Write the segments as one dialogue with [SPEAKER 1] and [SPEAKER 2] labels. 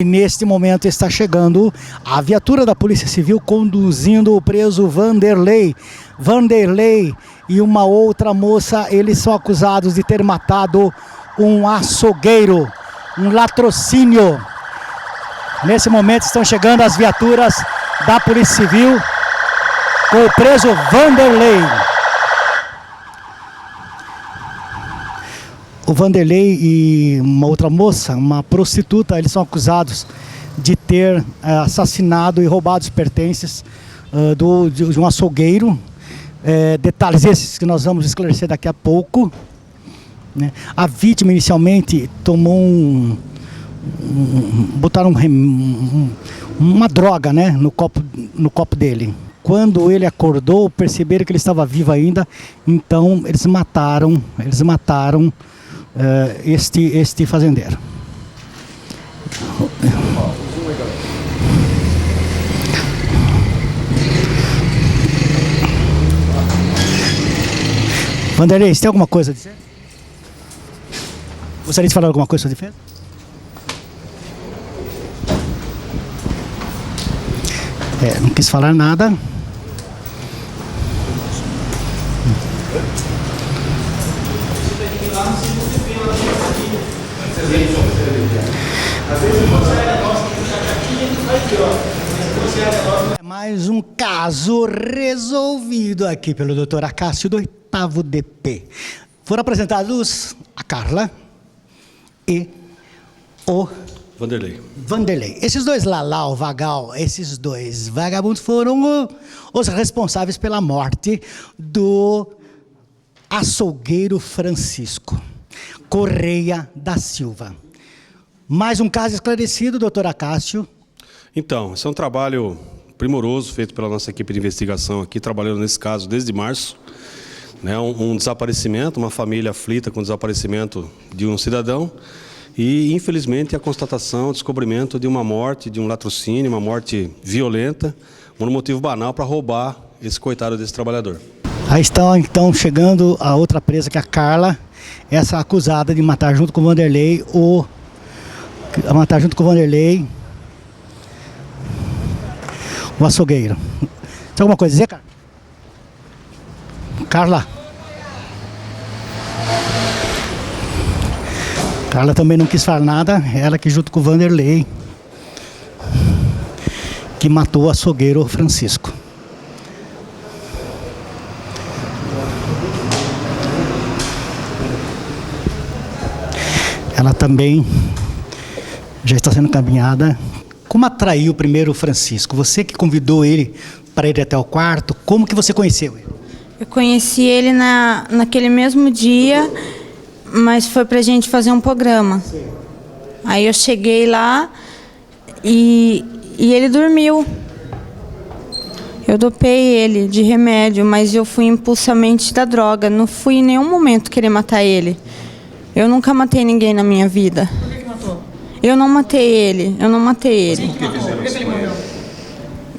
[SPEAKER 1] E neste momento está chegando a viatura da Polícia Civil conduzindo o preso Vanderlei. Vanderlei e uma outra moça, eles são acusados de ter matado um açougueiro, um latrocínio. Nesse momento estão chegando as viaturas da Polícia Civil com o preso Vanderlei. O Vanderlei e uma outra moça, uma prostituta, eles são acusados de ter assassinado e roubado os pertences de um açougueiro. Detalhes esses que nós vamos esclarecer daqui a pouco, né? A vítima inicialmente tomou botaram uma droga, né, no copo dele. Quando ele acordou, perceberam que ele estava vivo ainda, então eles mataram este fazendeiro. Vanderlei, você tem alguma coisa a dizer? Gostaria de falar alguma coisa sobre a defesa? Não quis falar nada. Mais um caso resolvido aqui pelo Dr. Acácio do 8º DP. Foram apresentados a Carla e o Vanderlei. Esses dois Lalau, Vagal, esses dois vagabundos foram os responsáveis pela morte do açougueiro Francisco Correia da Silva. Mais um caso esclarecido, doutor Acácio.
[SPEAKER 2] Então, esse é um trabalho primoroso feito pela nossa equipe de investigação aqui, trabalhando nesse caso desde março. Um desaparecimento, uma família aflita com o desaparecimento de um cidadão e, infelizmente, a constatação, o descobrimento de uma morte, de um latrocínio, uma morte violenta, por um motivo banal para roubar esse coitado desse trabalhador.
[SPEAKER 1] Aí estão, então, chegando a outra presa, que é a Carla, essa acusada de matar junto com o Vanderlei o açougueiro. Tem alguma coisa a dizer, Carla? Carla também não quis falar nada, ela que junto com o Vanderlei que matou o açougueiro Francisco. Ela também já está sendo encaminhada. Como atraiu primeiro o Francisco? Você que convidou ele para ir até o quarto, como que você conheceu ele?
[SPEAKER 3] Eu conheci ele naquele mesmo dia, mas foi pra gente fazer um programa. Sim. Aí eu cheguei lá e ele dormiu. Eu dopei ele de remédio, mas eu fui impulsamente da droga. Não fui em nenhum momento querer matar ele. Eu nunca matei ninguém na minha vida.
[SPEAKER 4] Por que matou?
[SPEAKER 3] Eu não matei ele.
[SPEAKER 4] Sim, por que ele morreu?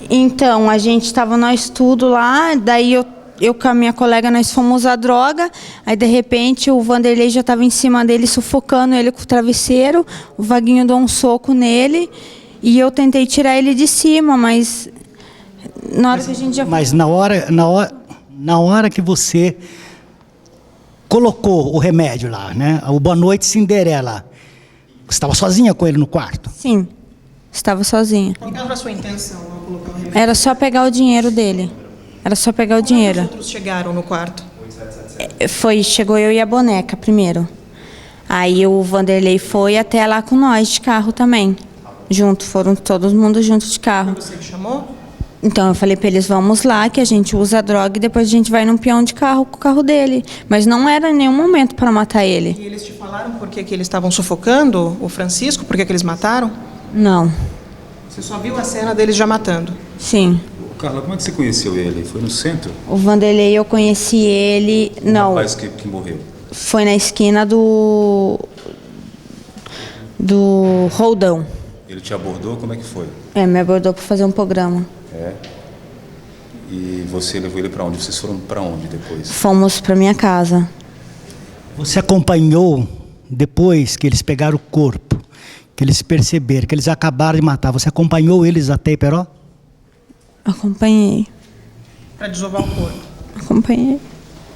[SPEAKER 3] Então, a gente estava nós tudo lá, daí eu com a minha colega, nós fomos usar droga, aí de repente o Vanderlei já estava em cima dele, sufocando ele com o travesseiro, o Vaguinho deu um soco nele, e eu tentei tirar ele de cima, mas na hora que a gente já...
[SPEAKER 1] Mas na hora que você colocou o remédio lá, né, o Boa Noite Cinderela, você estava sozinha com ele no quarto?
[SPEAKER 3] Sim, estava sozinha.
[SPEAKER 4] Qual era a sua intenção ao colocar o remédio?
[SPEAKER 3] Era só pegar o dinheiro dele. Era só pegar o dinheiro.
[SPEAKER 4] Quantos outros chegaram no quarto?
[SPEAKER 3] Chegou eu e a boneca primeiro. Aí o Vanderlei foi até lá com nós de carro também. Junto, foram todo mundo junto de carro.
[SPEAKER 4] Você que chamou?
[SPEAKER 3] Então eu falei para eles, vamos lá, que a gente usa a droga e depois a gente vai num peão de carro com o carro dele. Mas não era em nenhum momento para matar ele.
[SPEAKER 4] E eles te falaram por que eles estavam sufocando o Francisco? Por que eles mataram?
[SPEAKER 3] Não.
[SPEAKER 4] Você só viu a cena deles já matando?
[SPEAKER 3] Sim.
[SPEAKER 5] Carla, como é que você conheceu ele? Foi no centro?
[SPEAKER 3] O Vanderlei, eu conheci ele... Não.
[SPEAKER 5] O rapaz que morreu.
[SPEAKER 3] Foi na esquina do Roldão.
[SPEAKER 5] Ele te abordou? Como é que foi?
[SPEAKER 3] Me abordou para fazer um programa.
[SPEAKER 5] E você levou ele para onde? Vocês foram para onde depois?
[SPEAKER 3] Fomos para minha casa.
[SPEAKER 1] Você acompanhou, depois que eles pegaram o corpo, que eles perceberam, que eles acabaram de matar, você acompanhou eles até Iperó?
[SPEAKER 3] Acompanhei.
[SPEAKER 4] Para desovar o corpo.
[SPEAKER 3] Acompanhei.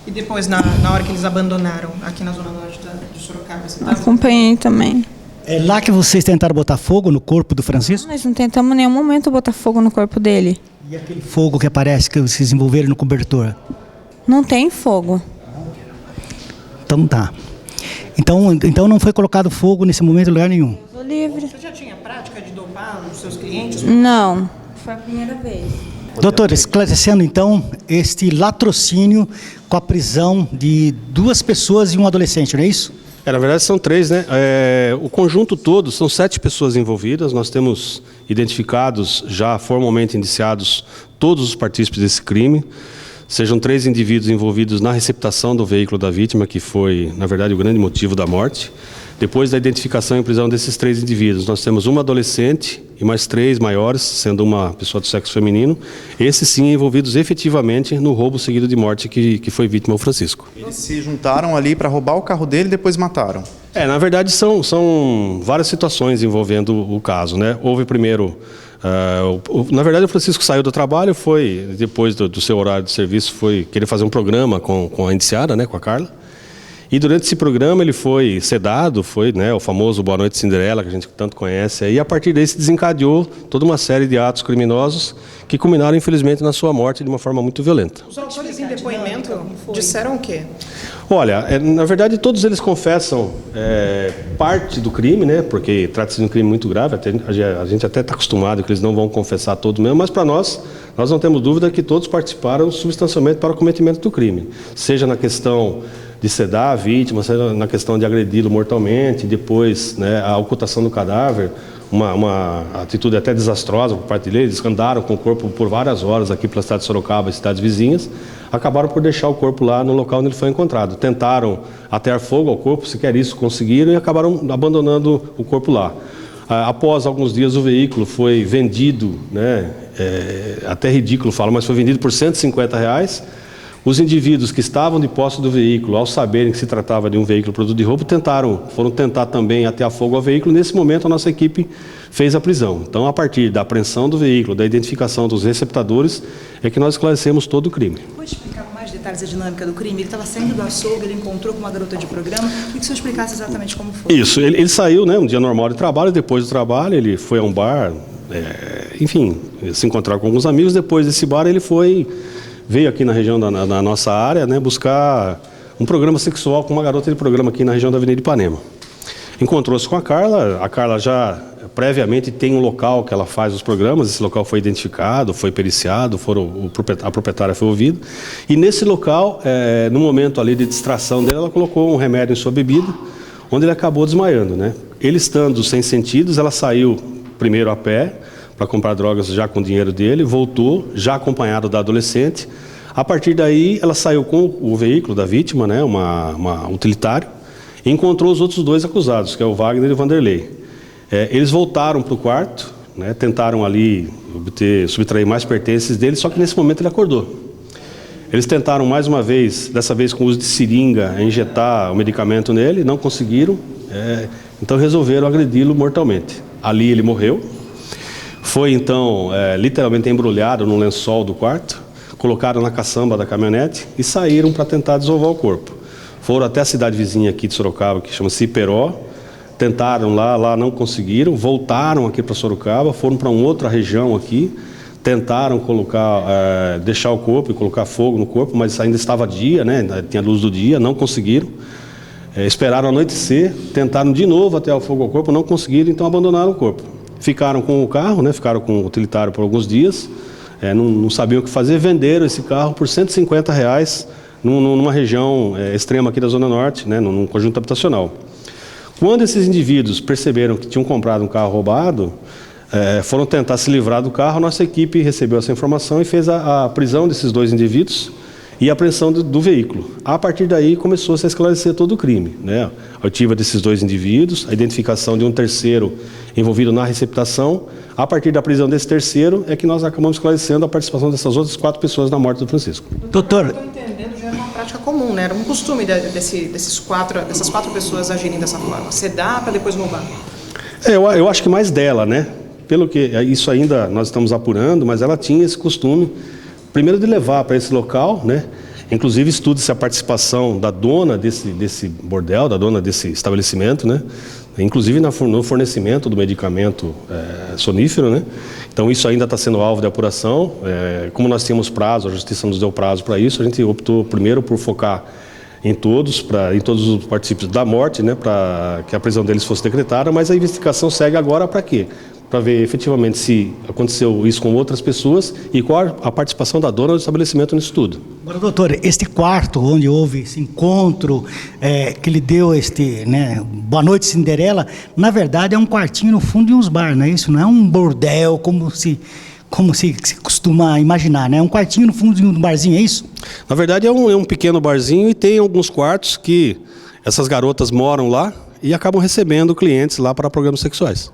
[SPEAKER 4] E depois, na hora que eles abandonaram, aqui na zona norte de Sorocaba, você estava?
[SPEAKER 3] Acompanhei também.
[SPEAKER 1] É lá que vocês tentaram botar fogo no corpo do Francisco?
[SPEAKER 3] Nós não tentamos em nenhum momento botar fogo no corpo dele.
[SPEAKER 1] E aquele fogo que aparece, que vocês envolveram no cobertor?
[SPEAKER 3] Não tem fogo.
[SPEAKER 1] Então tá. Então não foi colocado fogo nesse momento em lugar nenhum?
[SPEAKER 3] Estou livre.
[SPEAKER 4] Você já tinha prática de dopar os seus clientes?
[SPEAKER 3] Não. Foi a primeira vez.
[SPEAKER 1] Doutor, esclarecendo então este latrocínio com a prisão de 2 pessoas e um adolescente, não é isso?
[SPEAKER 2] Na verdade são 3, né? O conjunto todo são 7 pessoas envolvidas. Nós temos identificados, já formalmente indiciados, todos os partícipes desse crime. Sejam 3 indivíduos envolvidos na receptação do veículo da vítima, que foi, na verdade, o grande motivo da morte. Depois da identificação e prisão desses 3 indivíduos, nós temos uma adolescente e mais 3 maiores, sendo uma pessoa do sexo feminino. Esses sim envolvidos efetivamente no roubo seguido de morte que foi vítima o Francisco.
[SPEAKER 6] Eles se juntaram ali para roubar o carro dele e depois mataram?
[SPEAKER 2] Na verdade são várias situações envolvendo o caso, né? Houve primeiro... na verdade o Francisco saiu do trabalho, foi depois do seu horário de serviço, foi querer fazer um programa com a indiciada, né, com a Carla. E durante esse programa ele foi sedado, foi, né, o famoso Boa Noite Cinderela, que a gente tanto conhece, e a partir daí se desencadeou toda uma série de atos criminosos que culminaram infelizmente na sua morte de uma forma muito violenta.
[SPEAKER 4] Os autores em depoimento disseram o quê?
[SPEAKER 2] Olha, na verdade todos eles confessam parte do crime, né? Porque trata-se de um crime muito grave, a gente até está acostumado que eles não vão confessar todos mesmo, mas para nós não temos dúvida que todos participaram substancialmente para o cometimento do crime. Seja na questão de sedar a vítima, seja na questão de agredi-lo mortalmente, depois, né, a ocultação do cadáver, uma atitude até desastrosa por parte deles. Eles andaram com o corpo por várias horas aqui pela cidade de Sorocaba e cidades vizinhas, acabaram por deixar o corpo lá no local onde ele foi encontrado. Tentaram atear fogo ao corpo, sequer isso conseguiram, e acabaram abandonando o corpo lá. Após alguns dias o veículo foi vendido, né, até ridículo falo, mas foi vendido por R$150. Os indivíduos que estavam de posse do veículo, ao saberem que se tratava de um veículo produto de roubo, foram tentar também atear fogo ao veículo. Nesse momento, a nossa equipe fez a prisão. Então, a partir da apreensão do veículo, da identificação dos receptadores, é que nós esclarecemos todo o crime.
[SPEAKER 7] Pode explicar com mais detalhes a dinâmica do crime? Ele estava saindo do açougue, ele encontrou com uma garota de programa. Queria que o senhor explicasse exatamente como foi.
[SPEAKER 2] Isso, ele saiu, né, um dia normal de trabalho, depois do trabalho ele foi a um bar, enfim, se encontrar com alguns amigos. Depois desse bar ele veio aqui na região da nossa área, né, buscar um programa sexual com uma garota de programa aqui na região da Avenida Ipanema. Encontrou-se com a Carla já previamente tem um local que ela faz os programas, esse local foi identificado, foi periciado, a proprietária foi ouvida, e nesse local, no momento ali de distração dele, ela colocou um remédio em sua bebida, onde ele acabou desmaiando, né? Ele estando sem sentidos, ela saiu primeiro a pé, para comprar drogas já com o dinheiro dele, voltou, já acompanhado da adolescente. A partir daí, ela saiu com o veículo da vítima, né, uma utilitário, e encontrou os outros 2 acusados, que é o Wagner e o Vanderlei. Eles voltaram para o quarto, né, tentaram ali subtrair mais pertences dele, só que nesse momento ele acordou. Eles tentaram mais uma vez, dessa vez com o uso de seringa, injetar o medicamento nele, não conseguiram, então resolveram agredi-lo mortalmente. Ali ele morreu. Foi então literalmente embrulhado num lençol do quarto, colocaram na caçamba da caminhonete e saíram para tentar desovar o corpo. Foram até a cidade vizinha aqui de Sorocaba, que chama-se Iperó, tentaram lá não conseguiram, voltaram aqui para Sorocaba, foram para uma outra região aqui, tentaram deixar o corpo e colocar fogo no corpo, mas ainda estava dia, né, tinha luz do dia, não conseguiram. Esperaram anoitecer, tentaram de novo atear o fogo ao corpo, não conseguiram, então abandonaram o corpo. Ficaram com o carro, né, ficaram com o utilitário por alguns dias, não sabiam o que fazer, venderam esse carro por R$150 numa região extrema aqui da Zona Norte, né, num conjunto habitacional. Quando esses indivíduos perceberam que tinham comprado um carro roubado, foram tentar se livrar do carro, nossa equipe recebeu essa informação e fez a prisão desses 2 indivíduos e a apreensão do veículo. A partir daí começou-se a esclarecer todo o crime, né? A oitiva desses 2 indivíduos, a identificação de um terceiro envolvido na receptação. A partir da prisão desse terceiro é que nós acabamos esclarecendo a participação dessas outras 4 pessoas na morte do Francisco.
[SPEAKER 1] Doutor,
[SPEAKER 4] Estou entendendo, já era uma prática comum, né? Era um costume dessas 4 pessoas agirem dessa forma, sedar para depois roubar.
[SPEAKER 2] Eu acho que mais dela, né? Pelo que isso ainda nós estamos apurando, mas ela tinha esse costume, primeiro de levar para esse local, né? Inclusive estuda-se a participação da dona desse bordel, da dona desse estabelecimento, né? Inclusive no fornecimento do medicamento sonífero, né? Então isso ainda está sendo alvo de apuração. Como nós tínhamos prazo, a Justiça nos deu prazo para isso, a gente optou primeiro por focar em todos os partícipes da morte, né? Para que a prisão deles fosse decretada, mas a investigação segue agora para quê? Para ver efetivamente se aconteceu isso com outras pessoas e qual a participação da dona do estabelecimento nisso tudo.
[SPEAKER 1] Agora, doutor, este quarto onde houve esse encontro, que ele deu Boa Noite Cinderela, na verdade é um quartinho no fundo de uns bar, não é isso? Não é um bordel como se costuma imaginar, né? É um quartinho no fundo de um barzinho, é isso?
[SPEAKER 2] Na verdade é um pequeno barzinho e tem alguns quartos que essas garotas moram lá e acabam recebendo clientes lá para programas sexuais.